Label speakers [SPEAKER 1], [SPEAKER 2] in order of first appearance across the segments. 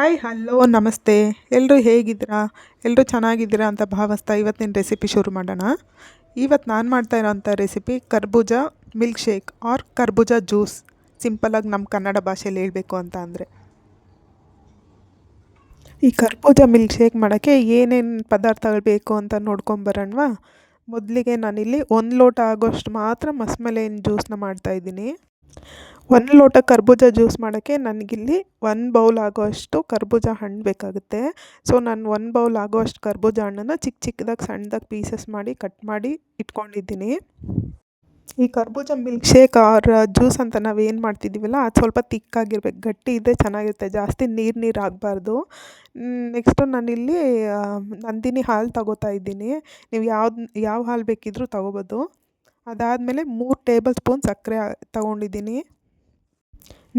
[SPEAKER 1] Hi hello ನಮಸ್ತೆ. ಎಲ್ಲರೂ ಹೇಗಿದ್ದೀರಾ? ಎಲ್ಲರೂ ಚೆನ್ನಾಗಿದ್ದೀರಾ ಅಂತ ಭಾವಿಸ್ತಾ ಇವತ್ತಿನ ರೆಸಿಪಿ ಶುರು ಮಾಡೋಣ. ಇವತ್ತು ನಾನು ಮಾಡ್ತಾ ಇರೋಂಥ ರೆಸಿಪಿ ಕರ್ಬೂಜ ಮಿಲ್ಕ್ ಶೇಕ್ ಆರ್ ಕರ್ಬೂಜ ಜ್ಯೂಸ್. ಸಿಂಪಲಾಗಿ ನಮ್ಮ ಕನ್ನಡ ಭಾಷೆಯಲ್ಲಿ ಹೇಳಬೇಕು ಅಂತ ಅಂದರೆ, ಈ ಕರ್ಬೂಜ ಮಿಲ್ಕ್ ಶೇಕ್ ಮಾಡೋಕ್ಕೆ ಏನೇನು ಪದಾರ್ಥಗಳು ಬೇಕು ಅಂತ ನೋಡ್ಕೊಂಬರೋಣವಾ. ಮೊದಲಿಗೆ ನಾನಿಲ್ಲಿ 1 ಲೋಟ ಆಗೋಷ್ಟು ಮಾತ್ರ ಮಸ್ಮೆಲೈನ್ ಜ್ಯೂಸನ್ನ ಮಾಡ್ತಾಯಿದ್ದೀನಿ. 1 ಲೋಟ ಕರ್ಬೂಜ ಜ್ಯೂಸ್ ಮಾಡೋಕ್ಕೆ ನನಗಿಲ್ಲಿ 1 ಬೌಲ್ ಆಗೋಷ್ಟು ಕರ್ಬೂಜ ಹಣ್ಣು ಬೇಕಾಗುತ್ತೆ. ಸೊ ನಾನು 1 ಬೌಲ್ ಆಗೋಷ್ಟು ಕರ್ಬೂಜ ಹಣ್ಣನ್ನು ಚಿಕ್ಕ ಚಿಕ್ಕದಾಗಿ ಸಣ್ಣದಾಗಿ ಪೀಸಸ್ ಮಾಡಿ ಕಟ್ ಮಾಡಿ ಇಟ್ಕೊಂಡಿದ್ದೀನಿ. ಈ ಕರ್ಬೂಜ ಮಿಲ್ಕ್ ಶೇಕ್ ಆರ್ ಜ್ಯೂಸ್ ಅಂತ ನಾವು ಏನು ಮಾಡ್ತಿದ್ದೀವಲ್ಲ, ಅದು ಸ್ವಲ್ಪ ತಿಕ್ಕಾಗಿರ್ಬೇಕು, ಗಟ್ಟಿ ಇದ್ದರೆ ಚೆನ್ನಾಗಿರುತ್ತೆ, ಜಾಸ್ತಿ ನೀರು ಆಗಬಾರ್ದು. ನೆಕ್ಸ್ಟು ನಾನಿಲ್ಲಿ ನಂದಿನಿ ಹಾಲು ತಗೋತಾ ಇದ್ದೀನಿ. ನೀವು ಯಾವ ಹಾಲು ಬೇಕಿದ್ರೂ ತಗೋಬೋದು. ಅದಾದಮೇಲೆ 3 ಟೇಬಲ್ ಸ್ಪೂನ್ ಸಕ್ಕರೆ ತೊಗೊಂಡಿದ್ದೀನಿ.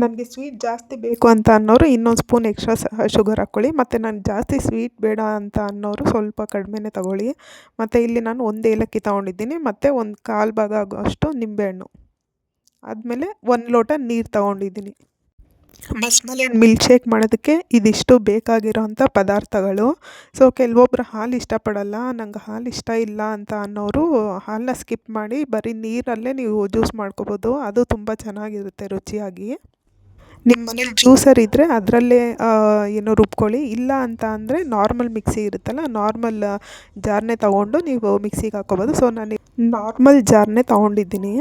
[SPEAKER 1] ನನಗೆ ಸ್ವೀಟ್ ಜಾಸ್ತಿ ಬೇಕು ಅಂತ ಅನ್ನೋರು ಇನ್ನೊಂದು ಸ್ಪೂನ್ ಎಕ್ಸ್ಟ್ರಾ ಶುಗರ್ ಹಾಕ್ಕೊಳ್ಳಿ. ಮತ್ತು ನನಗೆ ಜಾಸ್ತಿ ಸ್ವೀಟ್ ಬೇಡ ಅಂತ ಅನ್ನೋರು ಸ್ವಲ್ಪ ಕಡಿಮೆನೇ ತೊಗೊಳ್ಳಿ. ಮತ್ತು ಇಲ್ಲಿ ನಾನು 1 ಏಲಕ್ಕಿ ತೊಗೊಂಡಿದ್ದೀನಿ ಮತ್ತು 1/4 ಭಾಗ ಆಗೋಷ್ಟು ನಿಂಬೆಹಣ್ಣು. ಆದಮೇಲೆ 1 ಲೋಟ ನೀರು ತೊಗೊಂಡಿದ್ದೀನಿ. ಮಸ್ಮಲೈನ್ ಮಿಲ್ಕ್ ಶೇಕ್ ಮಾಡೋದಕ್ಕೆ ಇದಿಷ್ಟು ಬೇಕಾಗಿರೋಂಥ ಪದಾರ್ಥಗಳು. ಸೊ ಕೆಲವೊಬ್ಬರು ಹಾಲು ಇಷ್ಟಪಡಲ್ಲ, ನಂಗೆ ಹಾಲು ಇಷ್ಟ ಇಲ್ಲ ಅಂತ ಅನ್ನೋರು ಹಾಲನ್ನ ಸ್ಕಿಪ್ ಮಾಡಿ ಬರೀ ನೀರಲ್ಲೇ ನೀವು ಜ್ಯೂಸ್ ಮಾಡ್ಕೋಬೋದು. ಅದು ತುಂಬ ಚೆನ್ನಾಗಿರುತ್ತೆ ರುಚಿಯಾಗಿ. ನಿಮ್ಮ ಮನೇಲಿ ಜ್ಯೂಸರ್ ಇದ್ದರೆ ಅದರಲ್ಲೇ ರುಬ್ಕೊಳ್ಳಿ. ಇಲ್ಲ ಅಂತ ಅಂದರೆ ನಾರ್ಮಲ್ ಮಿಕ್ಸಿ ಇರುತ್ತಲ್ಲ, ನಾರ್ಮಲ್ ಜಾರ್ನೇ ತೊಗೊಂಡು ನೀವು ಮಿಕ್ಸಿಗೆ ಹಾಕ್ಕೋಬೋದು. ಸೊ ನಾನು ನಾರ್ಮಲ್ ಜಾರ್ನೇ ತೊಗೊಂಡಿದ್ದೀನಿ.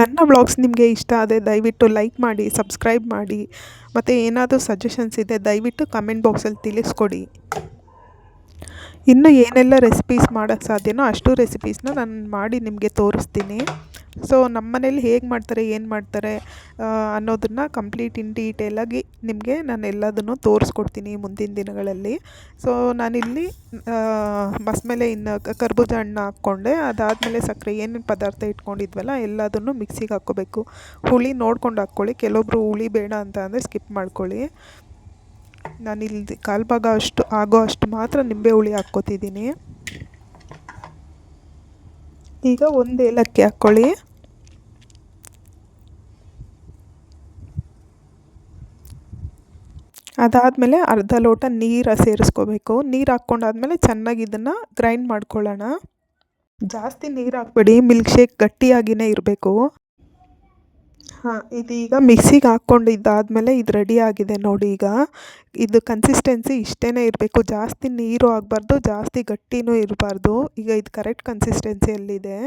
[SPEAKER 1] ನನ್ನ ವ್ಲಾಗ್ಸ್ ನಿಮಗೆ ಇಷ್ಟ ಆದರೆ ದಯವಿಟ್ಟು ಲೈಕ್ ಮಾಡಿ, ಸಬ್ಸ್ಕ್ರೈಬ್ ಮಾಡಿ. ಮತ್ತು ಏನಾದರೂ ಸಜೆಷನ್ಸ್ ಇದೆ ದಯವಿಟ್ಟು ಕಮೆಂಟ್ ಬಾಕ್ಸಲ್ಲಿ ತಿಳಿಸ್ಕೊಡಿ. ಇನ್ನೂ ಏನೆಲ್ಲ ರೆಸಿಪೀಸ್ ಮಾಡೋಕ್ಕೆ ಸಾಧ್ಯನೋ ಅಷ್ಟು ರೆಸಿಪೀಸ್ನ ನಾನು ಮಾಡಿ ನಿಮಗೆ ತೋರಿಸ್ತೀನಿ. ಸೊ ನಮ್ಮ ಮನೇಲಿ ಹೇಗೆ ಮಾಡ್ತಾರೆ, ಏನು ಮಾಡ್ತಾರೆ ಅನ್ನೋದನ್ನು ಕಂಪ್ಲೀಟ್ ಇನ್ ಡೀಟೇಲಾಗಿ ನಿಮಗೆ ನಾನು ಎಲ್ಲದನ್ನು ತೋರಿಸ್ಕೊಡ್ತೀನಿ ಮುಂದಿನ ದಿನಗಳಲ್ಲಿ. ಸೊ ನಾನಿಲ್ಲಿ ಮಸ್ಮೆಲೈನ್ ಕರ್ಬೂಜ ಹಣ್ಣು ಹಾಕ್ಕೊಂಡೆ. ಅದಾದಮೇಲೆ ಸಕ್ಕರೆ ಏನೇನು ಪದಾರ್ಥ ಇಟ್ಕೊಂಡಿದ್ವಲ್ಲ ಎಲ್ಲದನ್ನು ಮಿಕ್ಸಿಗೆ ಹಾಕ್ಕೋಬೇಕು. ಹುಳಿ ನೋಡ್ಕೊಂಡು ಹಾಕ್ಕೊಳ್ಳಿ, ಕೆಲವೊಬ್ಬರು ಹುಳಿ ಬೇಡ ಅಂತ ಅಂದರೆ ಸ್ಕಿಪ್ ಮಾಡ್ಕೊಳ್ಳಿ. ನಾನಿಲ್ಲಿ 1/4 ಭಾಗ ಆಗೋ ಅಷ್ಟು ಮಾತ್ರ ನಿಂಬೆ ಹುಳಿ ಹಾಕ್ಕೋತಿದ್ದೀನಿ. ಈಗ 1 ಏಲಕ್ಕಿ ಹಾಕ್ಕೊಳ್ಳಿ. ಅದಾದಮೇಲೆ ಅರ್ಧ ಲೋಟ ನೀರು ಸೇರಿಸ್ಕೋಬೇಕು. ನೀರು ಹಾಕ್ಕೊಂಡಾದ್ಮೇಲೆ ಚೆನ್ನಾಗಿ ಇದನ್ನು ಗ್ರೈಂಡ್ ಮಾಡ್ಕೊಳ್ಳೋಣ. ಜಾಸ್ತಿ ನೀರು ಹಾಕ್ಬೇಡಿ, ಮಿಲ್ಕ್ ಶೇಕ್ ಗಟ್ಟಿಯಾಗಿಯೇ ಇರಬೇಕು. ಇದೀಗ ಮಿಕ್ಸಿಗೆ ಹಾಕ್ಕೊಂಡಿದ್ದಾದಮೇಲೆ ಇದು ರೆಡಿ ಆಗಿದೆ ನೋಡಿ. ಈಗ ಇದು ಕನ್ಸಿಸ್ಟೆನ್ಸಿ ಇಷ್ಟೇ ಇರಬೇಕು, ಜಾಸ್ತಿ ನೀರು ಆಗಬಾರ್ದು, ಜಾಸ್ತಿ ಗಟ್ಟಿನೂ ಇರಬಾರ್ದು. ಈಗ ಇದು ಕರೆಕ್ಟ್ ಕನ್ಸಿಸ್ಟೆನ್ಸಿಯಲ್ಲಿದೆ.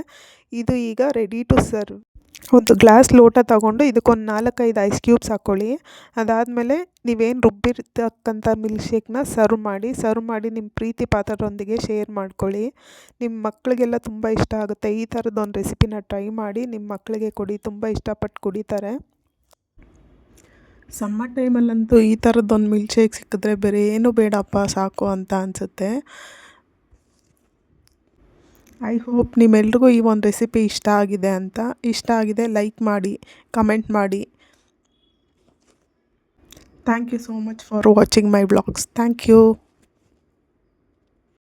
[SPEAKER 1] ಇದು ಈಗ ರೆಡಿ ಟು ಸರ್ವ್. ಒಂದು ಗ್ಲಾಸ್ ಲೋಟ ತಗೊಂಡು ಇದಕ್ಕೊಂದು 4-5 ಐಸ್ ಕ್ಯೂಬ್ಸ್ ಹಾಕ್ಕೊಳ್ಳಿ. ಅದಾದಮೇಲೆ ನೀವೇನು ರುಬ್ಬಿರ್ತಕ್ಕಂಥ ಮಿಲ್ಕ್ ಶೇಕ್ನ ಸರ್ವ್ ಮಾಡಿ ನಿಮ್ಮ ಪ್ರೀತಿ ಪಾತ್ರರೊಂದಿಗೆ ಶೇರ್ ಮಾಡ್ಕೊಳ್ಳಿ. ನಿಮ್ಮ ಮಕ್ಕಳಿಗೆಲ್ಲ ತುಂಬ ಇಷ್ಟ ಆಗುತ್ತೆ. ಈ ಥರದ್ದೊಂದು ರೆಸಿಪಿನ ಟ್ರೈ ಮಾಡಿ ನಿಮ್ಮ ಮಕ್ಕಳಿಗೆ ಕೊಡಿ, ತುಂಬ ಇಷ್ಟಪಟ್ಟು ಕುಡಿತಾರೆ. ಸಮ್ಮರ್ ಟೈಮಲ್ಲಂತೂ ಈ ಥರದ್ದೊಂದು ಮಿಲ್ಕ್ ಶೇಕ್ ಸಿಕ್ಕಿದ್ರೆ ಬೇರೆ ಏನೂ ಬೇಡಪ್ಪ ಸಾಕು ಅಂತ ಅನಿಸುತ್ತೆ. ಐ ಹೋಪ್ ನಿಮ್ಮೆಲ್ರಿಗೂ ಈ ಒಂದು ರೆಸಿಪಿ ಇಷ್ಟ ಆಗಿದೆ ಲೈಕ್ ಮಾಡಿ, ಕಮೆಂಟ್ ಮಾಡಿ. Thank you so much for watching my vlogs. Thank you.